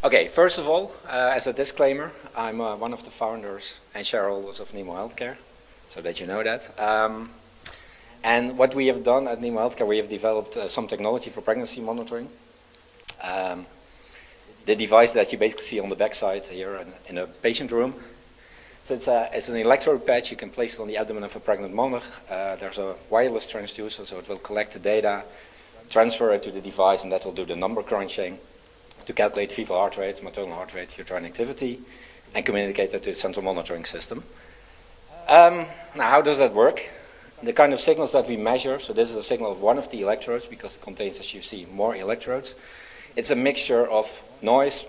Okay, first of all, as a disclaimer, I'm one of the founders and shareholders of Nemo Healthcare, so that you know that. And what we have done at Nemo Healthcare, we have developed some technology for pregnancy monitoring. The device that you basically see on the back side here in a patient room. So it's an electrode patch. You can place it on the abdomen of a pregnant mother. There's a wireless transducer, so it will collect the data, transfer it to the device, and that will do the number crunching to calculate fetal heart rate, maternal heart rate, uterine activity, and communicate that to the central monitoring system. Now, how does that work? The kind of signals that we measure, so this is a signal of one of the electrodes because it contains, as you see, more electrodes. It's a mixture of noise,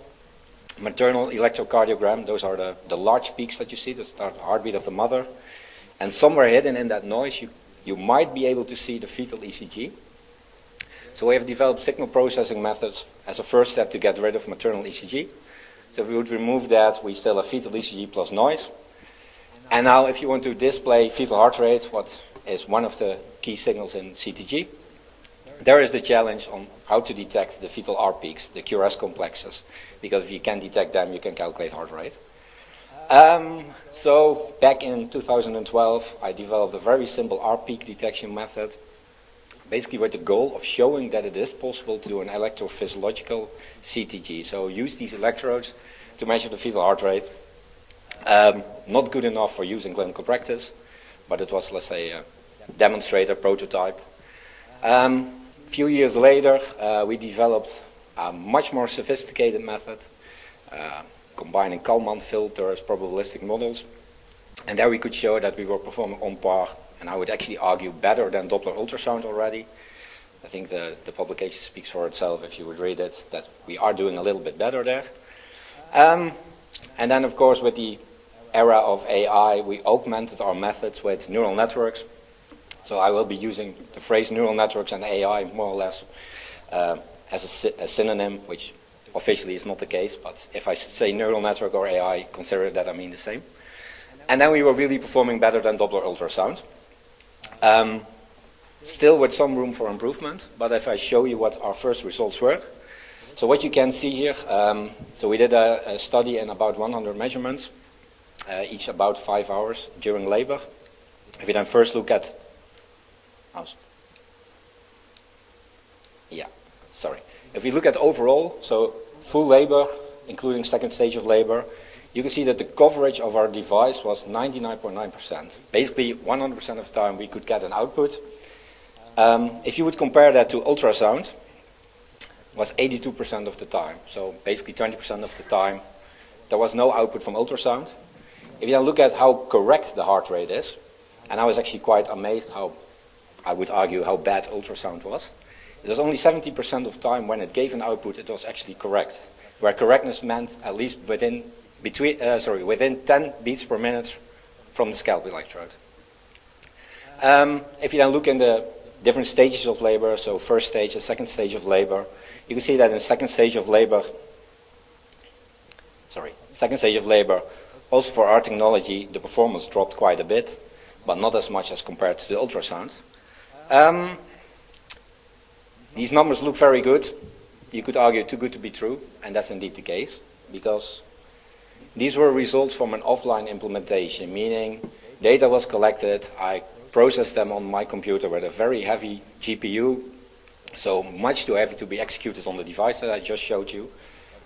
maternal electrocardiogram, those are the large peaks that you see, that's the heartbeat of the mother. And somewhere hidden in that noise, you might be able to see the fetal ECG. So we have developed signal processing methods as a first step to get rid of maternal ECG. So if we would remove that, we still have fetal ECG plus noise. And now if you want to display fetal heart rate, what is one of the key signals in CTG, there is the challenge on how to detect the fetal R peaks, the QRS complexes, because if you can detect them, you can calculate heart rate. So back in 2012, I developed a very simple R peak detection method, basically with the goal of showing that it is possible to do an electrophysiological CTG. So use these electrodes to measure the fetal heart rate. Not good enough for use in clinical practice, but it was, let's say, a demonstrator prototype. A few years later, we developed a much more sophisticated method, combining Kalman filters, probabilistic models, and there we could show that we were performing on par, and I would actually argue better than Doppler ultrasound already. I think the publication speaks for itself if you would read it, that we are doing a little bit better there. And then, of course, with the era of AI, we augmented our methods with neural networks. So I will be using the phrase neural networks and AI more or less as a synonym, which officially is not the case, but if I say neural network or AI, consider that I mean the same. And then we were really performing better than Doppler ultrasound. Still with some room for improvement, but if I show you what our first results were. So what you can see here, so we did a study in about 100 measurements, each about 5 hours during labor. If you then first look at If we look at overall, so full labor, including second stage of labor, you can see that the coverage of our device was 99.9%. Basically, 100% of the time we could get an output. If you would compare that to ultrasound, it was 82% of the time. So basically 20% of the time there was no output from ultrasound. If you now look at how correct the heart rate is, and I was actually quite amazed how, I would argue, how bad ultrasound was. It was only 70% of time when it gave an output, it was actually correct. Where correctness meant at least within 10 beats per minute from the scalp electrode. If you then look in the different stages of labor, so first stage and second stage of labor, you can see that in second stage of labor, also for our technology, the performance dropped quite a bit, but not as much as compared to the ultrasound. These numbers look very good. You could argue too good to be true, and that's indeed the case, because these were results from an offline implementation, meaning data was collected, I processed them on my computer with a very heavy GPU, so much too heavy to be executed on the device that I just showed you.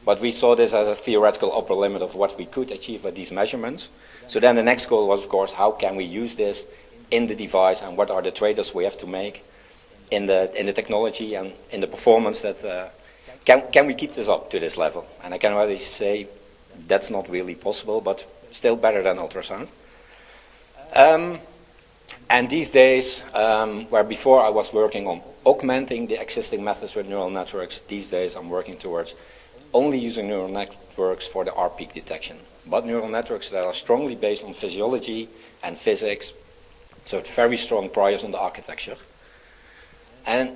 But we saw this as a theoretical upper limit of what we could achieve with these measurements. So then the next goal was, of course, how can we use this in the device, and what are the trade-offs we have to make in the technology and in the performance that can we keep this up to this level? And I can already say that's not really possible, but still better than ultrasound. And these days, where before I was working on augmenting the existing methods with neural networks, these days I'm working towards only using neural networks for the R peak detection. But neural networks that are strongly based on physiology and physics, so it's very strong priors on the architecture. And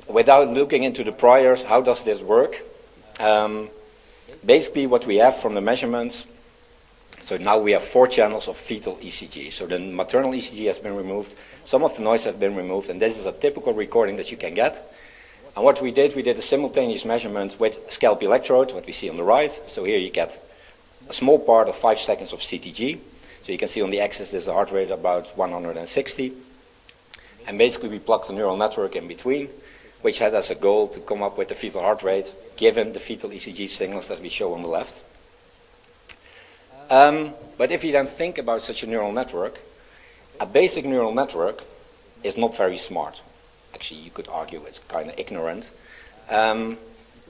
without looking into the priors, how does this work? Basically what we have from the measurements, so now we have 4 channels of fetal ECG. So the maternal ECG has been removed, some of the noise have been removed, and this is a typical recording that you can get. And what we did a simultaneous measurement with scalp electrode, what we see on the right. So here you get a small part of 5 seconds of CTG. So you can see on the axis there's a heart rate about 160. And basically we plugged a neural network in between, which had as a goal to come up with the fetal heart rate given the fetal ECG signals that we show on the left. But if you then think about such a neural network, a basic neural network is not very smart. Actually, you could argue it's kind of ignorant.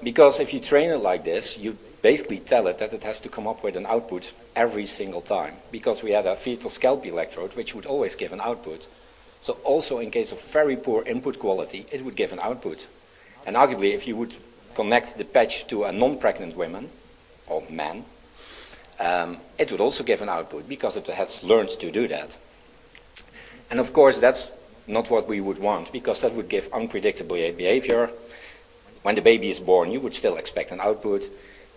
Because if you train it like this, you basically tell it that it has to come up with an output every single time. Because we had a fetal scalp electrode, which would always give an output. So also in case of very poor input quality, it would give an output. And arguably, if you would connect the patch to a non-pregnant woman, or man, it would also give an output because it has learned to do that. And of course, that's not what we would want, because that would give unpredictable behavior. When the baby is born, you would still expect an output.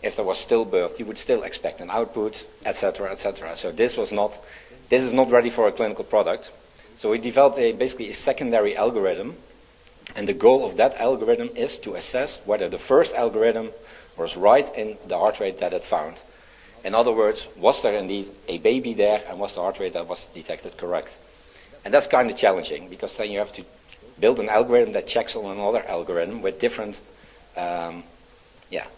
If there was stillbirth, you would still expect an output, etc., etc. So this is not ready for a clinical product. So we developed basically a secondary algorithm, and the goal of that algorithm is to assess whether the first algorithm was right in the heart rate that it found. In other words, was there indeed a baby there, and was the heart rate that was detected correct? And that's kind of challenging, because then you have to build an algorithm that checks on another algorithm with different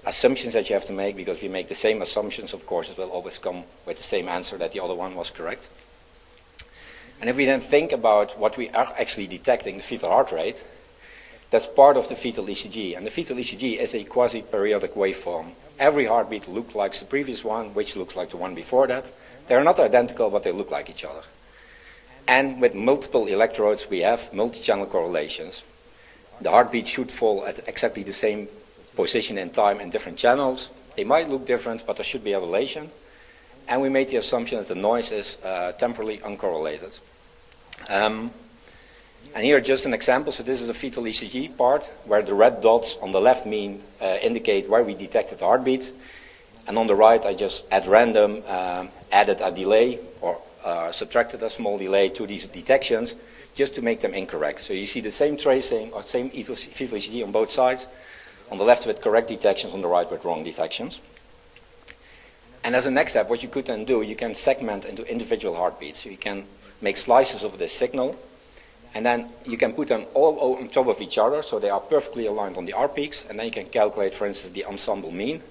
assumptions that you have to make, because if you make the same assumptions, of course, it will always come with the same answer that the other one was correct. And if we then think about what we are actually detecting, the fetal heart rate, that's part of the fetal ECG. And the fetal ECG is a quasi-periodic waveform. Every heartbeat looks like the previous one, which looks like the one before that. They're not identical, but they look like each other. And with multiple electrodes, we have multi-channel correlations. The heartbeat should fall at exactly the same position in time in different channels. They might look different, but there should be a relation. And we made the assumption that the noise is temporally uncorrelated. And here just an example. So this is a fetal ECG part, where the red dots on the left indicate where we detected the heartbeat. And on the right, I just at random added a delay, or subtracted a small delay to these detections, just to make them incorrect. So you see the same tracing, or same fetal ECG on both sides. On the left with correct detections, on the right with wrong detections. And as a next step, what you could then do, you can segment into individual heartbeats. So you can make slices of this signal, and then you can put them all on top of each other, so they are perfectly aligned on the R peaks, and then you can calculate, for instance, the ensemble mean.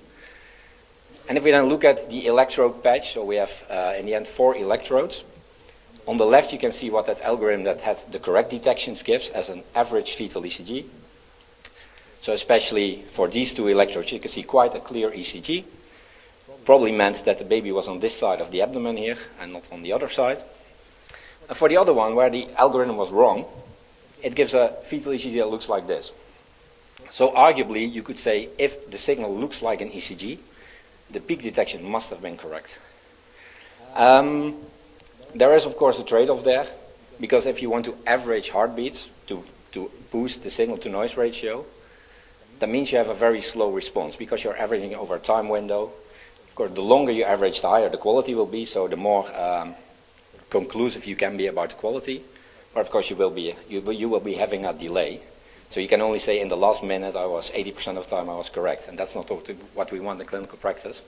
And if we then look at the electrode patch, so we have, in the end, 4 electrodes. On the left, you can see what that algorithm that had the correct detections gives as an average fetal ECG. So especially for these 2 electrodes, you can see quite a clear ECG. Probably meant that the baby was on this side of the abdomen here and not on the other side. And for the other one, where the algorithm was wrong, it gives a fetal ECG that looks like this. So arguably, you could say if the signal looks like an ECG, the peak detection must have been correct. There is, of course, a trade-off there, because if you want to average heartbeats to boost the signal-to-noise ratio, that means you have a very slow response, because you're averaging over a time window. Of course, the longer you average, the higher the quality will be, so the more conclusive you can be about the quality. But of course, you will be having a delay. So you can only say in the last minute, I was 80% of the time I was correct, and that's not what we want in clinical practice.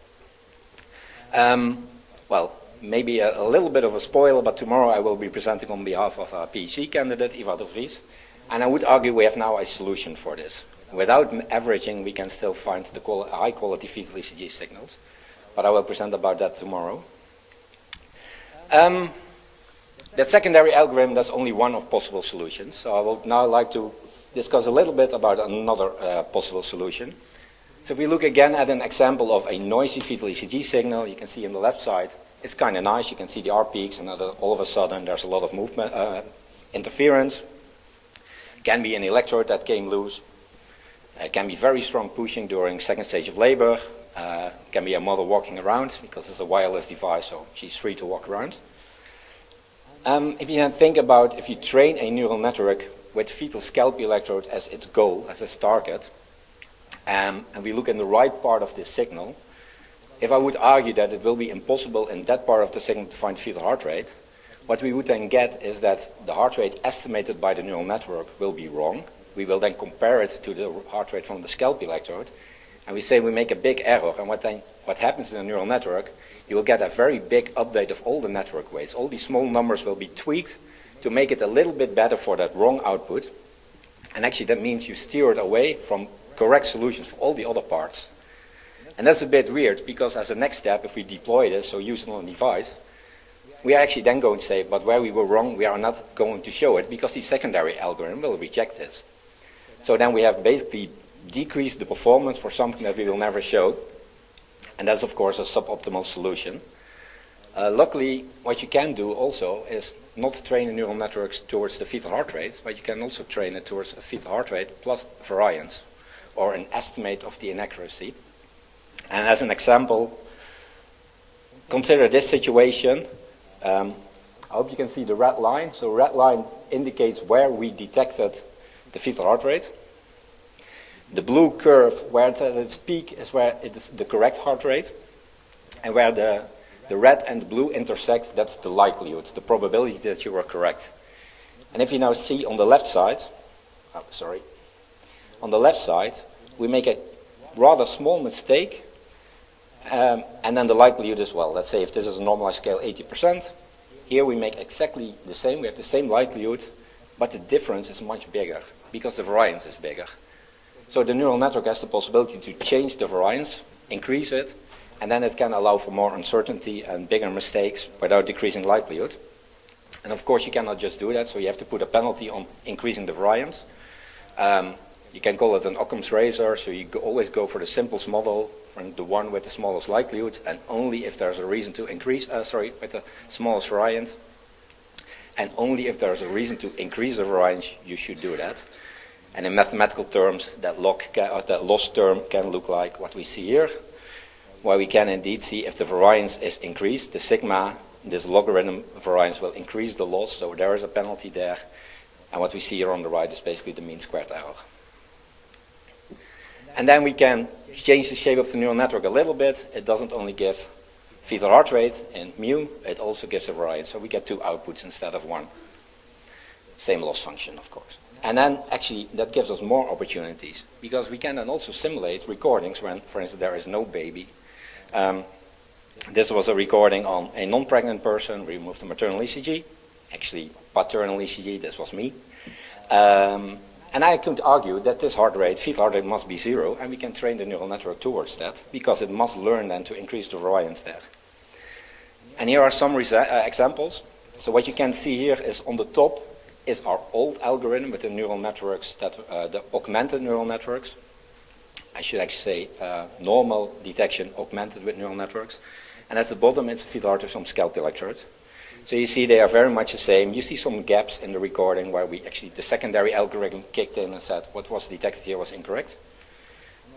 Well, maybe a little bit of a spoiler, but tomorrow I will be presenting on behalf of a PhD candidate, Ivar de Vries, and I would argue we have now a solution for this. Without averaging, we can still find the high-quality fetal ECG signals, but I will present about that tomorrow. That secondary algorithm, that's only one of possible solutions. So I would now like to discuss a little bit about another possible solution. So if we look again at an example of a noisy fetal ECG signal, you can see on the left side, it's kind of nice. You can see the R peaks, and all of a sudden there's a lot of movement, interference. Can be an electrode that came loose. It can be very strong pushing during second stage of labor. It can be a mother walking around, because it's a wireless device, so she's free to walk around. If you then think about, if you train a neural network with fetal scalp electrode as its goal, as its target, and we look in the right part of this signal, if I would argue that it will be impossible in that part of the signal to find fetal heart rate, what we would then get is that the heart rate estimated by the neural network will be wrong, we will then compare it to the heart rate from the scalp electrode, and we say we make a big error, and what happens in a neural network, you will get a very big update of all the network weights. All these small numbers will be tweaked to make it a little bit better for that wrong output, and actually that means you steer it away from correct solutions for all the other parts. And that's a bit weird, because as a next step, if we deploy this, so use it on a device, we are actually then going to say, but where we were wrong, we are not going to show it, because the secondary algorithm will reject this. So then we have basically decreased the performance for something that we will never show, and that's of course a suboptimal solution. Luckily, what you can do also is not train the neural networks towards the fetal heart rate, but you can also train it towards a fetal heart rate plus variance, or an estimate of the inaccuracy. And as an example, consider this situation. I hope you can see the red line. So red line indicates where we detected the fetal heart rate. The blue curve, where it's at its peak, is where it is the correct heart rate. And where the red and the blue intersect, that's the likelihood, the probability that you were correct. And if you now see on the left side, on the left side, we make a rather small mistake, and then the likelihood as well. Let's say if this is a normalized scale, 80%, here we make exactly the same, we have the same likelihood, but the difference is much bigger, because the variance is bigger. So the neural network has the possibility to change the variance, increase it, and then it can allow for more uncertainty and bigger mistakes without decreasing likelihood. And of course you cannot just do that, so you have to put a penalty on increasing the variance. You can call it an Occam's razor, so you always go for the simplest model, from the one with the smallest likelihood, and only if there's a reason to increase, with the smallest variance, and only if there's a reason to increase the variance, you should do that. And in mathematical terms, that loss term can look like what we see here, where we can indeed see if the variance is increased, the sigma, this logarithm variance will increase the loss, so there is a penalty there. And what we see here on the right is basically the mean squared error. And then we can change the shape of the neural network a little bit. It doesn't only give fetal heart rate in mu, it also gives a variance. So we get two outputs instead of one. Same loss function, of course. And then actually that gives us more opportunities, because we can then also simulate recordings when, for instance, there is no baby. This was a recording on a non-pregnant person. We removed the maternal ECG, actually paternal ECG, this was me. And I could argue that this heart rate, fetal heart rate, must be 0, and we can train the neural network towards that, because it must learn then to increase the variance there. And here are some examples. So what you can see here is on the top is our old algorithm with the neural networks, the augmented neural networks. I should actually say normal detection augmented with neural networks. And at the bottom it's a fetal heart rate from scalp electrode. So you see they are very much the same. You see some gaps in the recording where the secondary algorithm kicked in and said what was detected here was incorrect.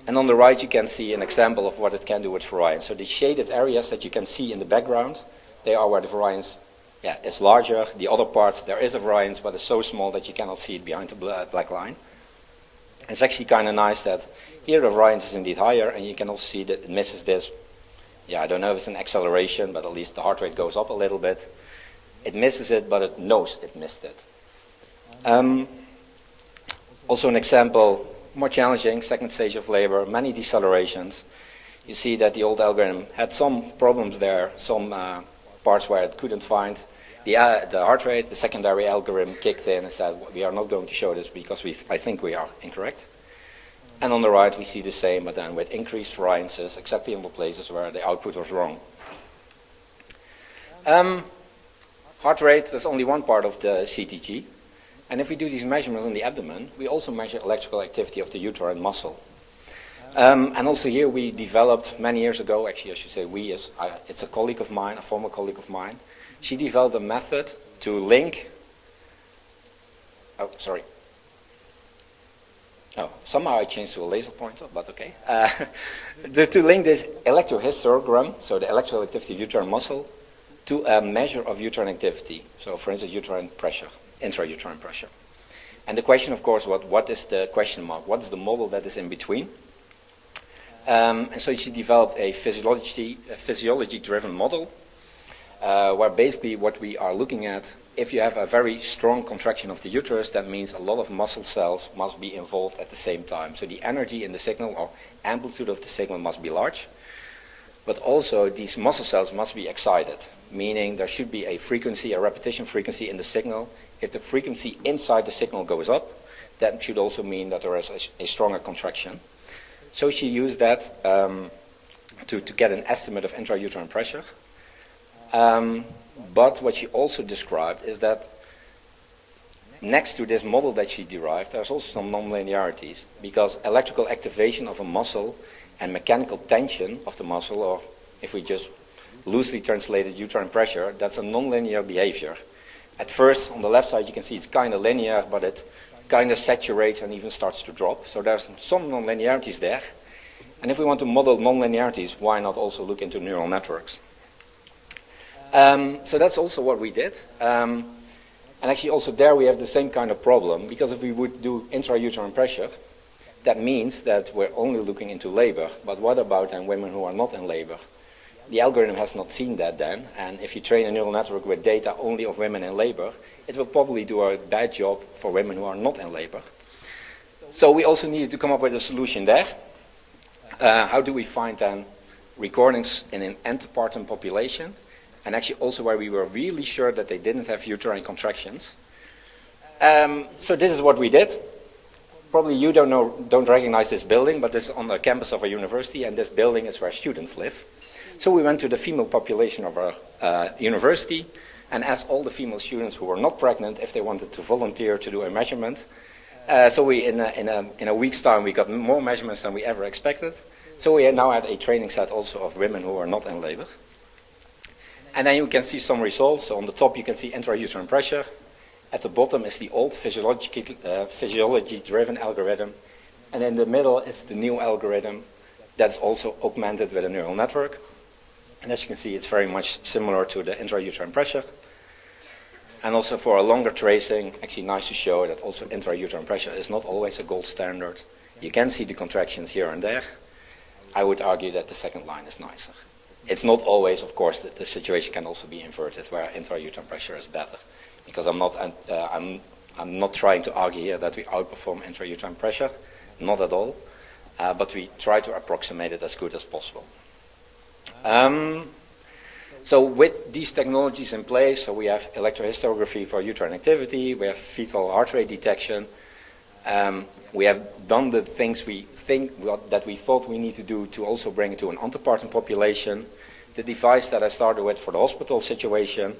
And on the right you can see an example of what it can do with variance. So the shaded areas that you can see in the background, they are where the variance is larger. The other parts, there is a variance, but it's so small that you cannot see it behind the black line. And it's actually kind of nice that here the variance is indeed higher, and you can also see that it misses this. I don't know if it's an acceleration, but at least the heart rate goes up a little bit. It misses it, but it knows it missed it. Also an example, more challenging, second stage of labor, many decelerations. You see that the old algorithm had some problems there, some parts where it couldn't find the heart rate. The secondary algorithm kicked in and said, we are not going to show this because I think we are incorrect. And on the right we see the same, but then with increased variances, exactly in the places where the output was wrong. Heart rate is only one part of the CTG. And if we do these measurements on the abdomen, we also measure electrical activity of the uterine muscle. And also here we developed many years ago, actually I should say we, it's a colleague of mine, a former colleague of mine. She developed a method to link, somehow I changed to a laser pointer, but okay. To link this electrohistogram, so the electrical activity of uterine muscle, to a measure of uterine activity. So for instance, uterine pressure, intrauterine pressure. And the question, of course, what is the question mark? What is the model that is in between? And so she developed a physiology-driven model. where basically what we are looking at, if you have a very strong contraction of the uterus, that means a lot of muscle cells must be involved at the same time. So the energy in the signal or amplitude of the signal must be large, but also these muscle cells must be excited, meaning there should be a frequency, a repetition frequency in the signal. If the frequency inside the signal goes up, that should also mean that there is a stronger contraction. So she used that to get an estimate of intrauterine pressure. But what she also described is that next to this model that she derived, there's also some nonlinearities, because electrical activation of a muscle and mechanical tension of the muscle, or if we just loosely translated uterine pressure, that's a nonlinear behavior. At first, on the left side, you can see it's kind of linear, but it kind of saturates and even starts to drop. So there's some nonlinearities there. And if we want to model nonlinearities, why not also look into neural networks? So that's also what we did. And actually also there we have the same kind of problem, because if we would do intrauterine pressure, that means that we're only looking into labor. But what about then women who are not in labor? The algorithm has not seen that then, and if you train a neural network with data only of women in labor, it will probably do a bad job for women who are not in labor. So we also needed to come up with a solution there. How do we find then recordings in an antepartum population, and actually also where we were really sure that they didn't have uterine contractions? So this is what we did. Probably you don't recognize this building, but this is on the campus of a university, and this building is where students live. So we went to the female population of our university and asked all the female students who were not pregnant if they wanted to volunteer to do a measurement. So we, in a week's time, we got more measurements than we ever expected. So we now had a training set also of women who are not in labor. And then you can see some results. So on the top you can see intrauterine pressure. At the bottom is the old physiology-driven algorithm. And in the middle is the new algorithm that's also augmented with a neural network. And as you can see, it's very much similar to the intrauterine pressure. And also for a longer tracing, actually nice to show that also intrauterine pressure is not always a gold standard. You can see the contractions here and there. I would argue that the second line is nicer. It's not always, of course, the situation can also be inverted, where intrauterine pressure is better. Because I'm not trying to argue here that we outperform intrauterine pressure, not at all, but we try to approximate it as good as possible. So with these technologies in place, so we have electrohistography for uterine activity, we have fetal heart rate detection, we have done the things that we thought we need to do to also bring it to an antepartum population. The device that I started with for the hospital situation,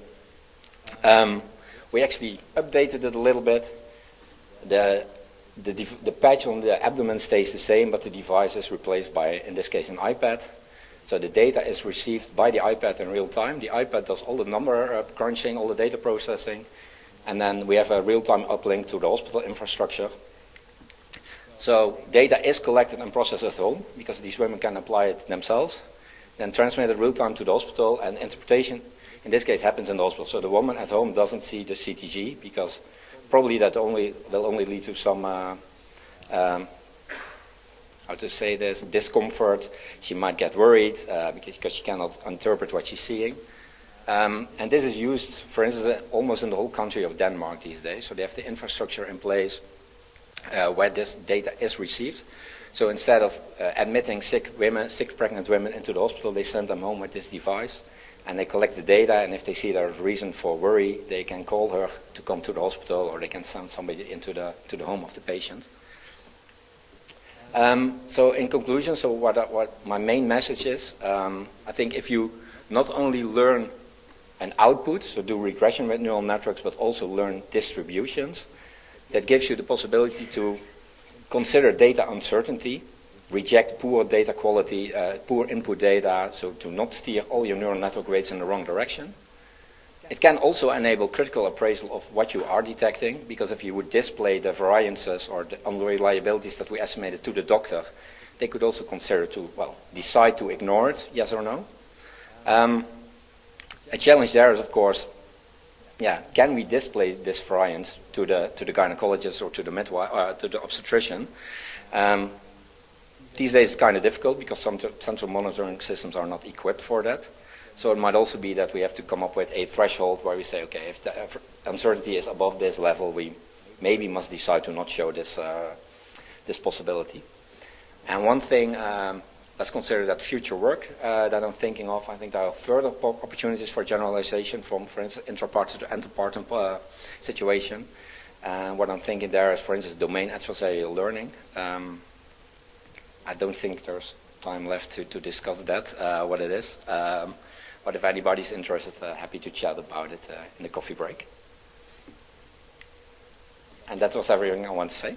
we actually updated it a little bit. The patch on the abdomen stays the same, but the device is replaced by, in this case, an iPad. So the data is received by the iPad in real time. The iPad does all the number crunching, all the data processing, and then we have a real-time uplink to the hospital infrastructure. So data is collected and processed at home, because these women can apply it themselves, then transmitted real-time to the hospital, and interpretation in this case happens in the hospital. So the woman at home doesn't see the CTG, because probably that will only lead to some, how to say this, discomfort. She might get worried because she cannot interpret what she's seeing. And this is used, for instance, almost in the whole country of Denmark these days. So they have the infrastructure in place where this data is received. So instead of admitting sick pregnant women into the hospital, they send them home with this device. And they collect the data, and if they see there's reason for worry, they can call her to come to the hospital, or they can send somebody into the home of the patient. So in conclusion, so what my main message is, I think if you not only learn an output, so do regression with neural networks, but also learn distributions, that gives you the possibility to consider data uncertainty, reject poor data quality, poor input data, so to not steer all your neural network weights in the wrong direction. It can also enable critical appraisal of what you are detecting, because if you would display the variances or the unreliabilities that we estimated to the doctor, they could also consider to, well, decide to ignore it, yes or no. A challenge there is, of course, can we display this variance to the gynecologist or to the midwife, to the obstetrician? These days it's kind of difficult because some central monitoring systems are not equipped for that. So it might also be that we have to come up with a threshold where we say, okay, if the uncertainty is above this level, we maybe must decide to not show this, this possibility. And one thing, let's consider that future work that I'm thinking of. I think there are further opportunities for generalization from, for instance, intrapartum to antepartum situation. And what I'm thinking there is, for instance, domain adversarial learning. I don't think there's time left to discuss that, what it is. But if anybody's interested, happy to chat about it in the coffee break. And that was everything I want to say.